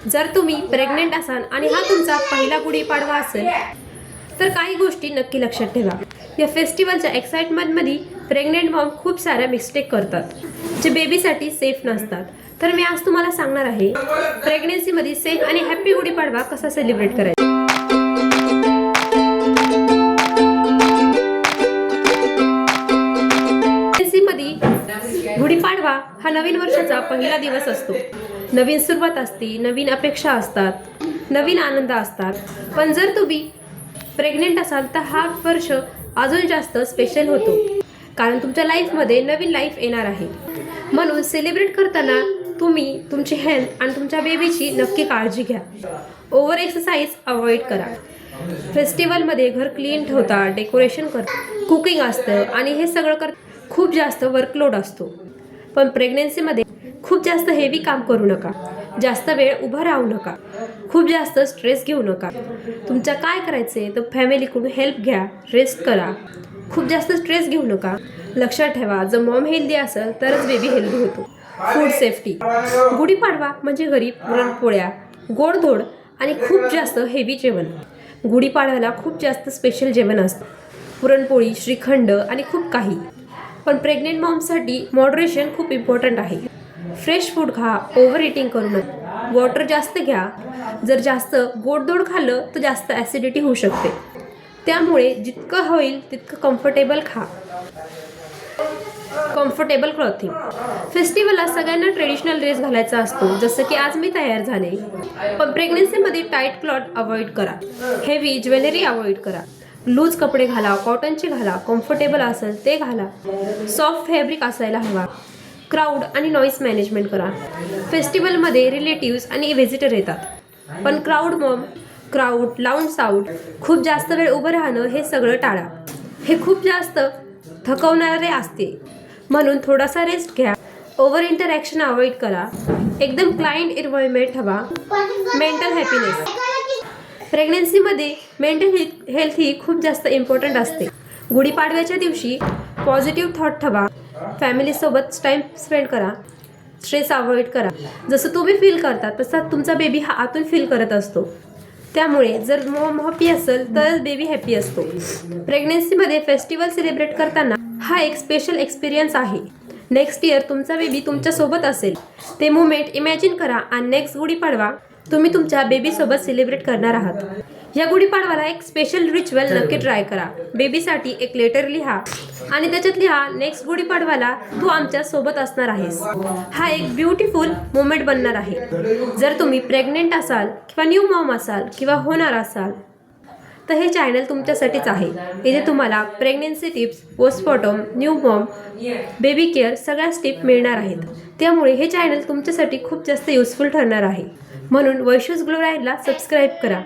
जर तुम्ही प्रेग्नेंट असाल आणि हा तुमचा पहिला गुढीपाडवा असेल तर काही गोष्टी नक्की लक्षात ठेवा। या फेस्टिवलच्या एक्साइटमेंटमध्ये प्रेग्नेंट मॉम खूप साऱ्या मिस्टेक करतात जे बेबीसाठी सेफ नसतात। तर मी आज तुम्हाला सांगणार आहे प्रेग्नन्सीमध्ये सेफ आणि हॅपी गुढीपाडवा कसा सेलिब्रेट करायचा। गुढीपाडवा हा नवीन वर्षाचा पहिला दिवस असतो। नवीन सुरुवात असते, नवीन अपेक्षा असतात, नवीन आनंद असतात। पण जर तुम्ही प्रेग्नेंट असाल तर हा वर्ष अजून जास्त स्पेशल होतो, कारण तुमच्या लाईफमध्ये नवीन लाईफ येणार आहे। म्हणून सेलिब्रेट करताना तुम्ही तुमची हेल्थ आणि तुमच्या बेबीची नक्की काळजी घ्या। ओव्हर एक्सरसाइज अवॉइड करा। फेस्टिवलमध्ये घर क्लीन ठेवता, डेकोरेशन करता, कुकिंग असतं आणि हे सगळं खूप जास्त वर्कलोड असतो। पण प्रेग्नन्सीमध्ये खूप जास्त हेवी काम करू नका, जास्त वेळ उभं राहू नका, खूप जास्त स्ट्रेस घेऊ नका। तुमच्या काय करायचे तर फॅमिलीकडून हेल्प घ्या, रेस्ट करा, खूप जास्त स्ट्रेस घेऊ नका। लक्षात ठेवा, जर मॉम हेल्दी असेल तरच बेबी हेल्दी होतो। Food safety. गुढीपाडवा म्हणजे घरी पुरणपोळ्या, गोडधोड आणि खूप जास्त हेवी जेवण। गुढीपाडव्याला खूप जास्त स्पेशल जेवण असतं, पुरणपोळी, श्रीखंड आणि खूप काही। पण प्रेग्नेंट मॉमसाठी मॉडरेशन खूप इम्पॉर्टंट आहे। फ्रेश फूड खा, ओव्हर इटिंग करू नका, वॉटर जास्त घ्या। जर जास्त गोडधोड खाल्लं तर जास्त ॲसिडिटी होऊ शकते, त्यामुळे जितकं होईल तितकं कम्फर्टेबल खा। Comfortable clothing. फेस्टिवलला सगळ्यांना ट्रेडिशनल ड्रेस घालायचा असतो, जसं की आज मी तयार झाले। पण प्रेग्नन्सीमध्ये टाईट क्लॉथ अवॉइड करा, हेवी ज्वेलरी अवॉइड करा, लूज कपडे घाला, कॉटनचे घाला, कम्फर्टेबल असेल ते घाला, सॉफ्ट फॅब्रिक असायला हवा। क्राऊड आणि नॉईस मॅनेजमेंट करा। फेस्टिवलमध्ये रिलेटिव्स आणि व्हिजिटर येतात, पण क्राऊड, लाऊड साऊंड, खूप जास्त वेळ उभं राहणं हे सगळं टाळा, हे खूप जास्त थकवणारे असते। म्हणून थोडासा रेस्ट घ्या, ओव्हर इंटरॅक्शन अवॉइड करा, एकदम क्लायंट एन्व्हायरमेंट हवा। Mental happiness. प्रेग्नन्सीमध्ये मेंटल हेल्थ ही खूप जास्त इम्पॉर्टंट असते। गुढीपाडव्याच्या दिवशी पॉझिटिव्ह थॉट ठेवा, फॅमिलीसोबत टाईम स्पेंड करा, स्ट्रेस अवॉइड करा। जसं तुम्ही फील करता तसं तुमचा बेबी हा आतून फील करत असतो, त्यामुळे जर मॉम हॅपी असेल तर बेबी हॅपी असतो। प्रेग्नन्सीमध्ये फेस्टिवल सेलिब्रेट करताना हा एक स्पेशल एक्सपिरियन्स आहे। नेक्स्ट इयर तुमचा बेबी तुमच्यासोबत असेल, ते मुमेंट इमॅजिन करा आणि नेक्स्ट गुढीपाडवा तुम्ही तुमच्या बेबीसोबत सेलिब्रेट करणार आहात। या गुढीपाडवाला एक स्पेशल रिच्युअल नक्की ट्राय करा। बेबीसाठी एक लेटर लिहा आणि त्याच्यात लिहा, नेक्स्ट गुढीपाडवाला तू आमच्या सोबत असणार आहेस। हा एक ब्युटिफुल मोमेंट बनणार आहे। जर तुम्ही प्रेग्नेंट असाल किंवा न्यू मॉम असाल किंवा होणार असाल तर हे चॅनल तुमच्यासाठीच आहे। इथे तुम्हाला pregnancy tips, postmortem, new Maugham, baby care सगळ्याच टिप मिळणार आहेत, त्यामुळे हे चॅनल तुमच्यासाठी खूप जास्त युजफुल ठरणार आहे। म्हणून वैशूज ग्लो लाईनला सबस्क्राईब करा।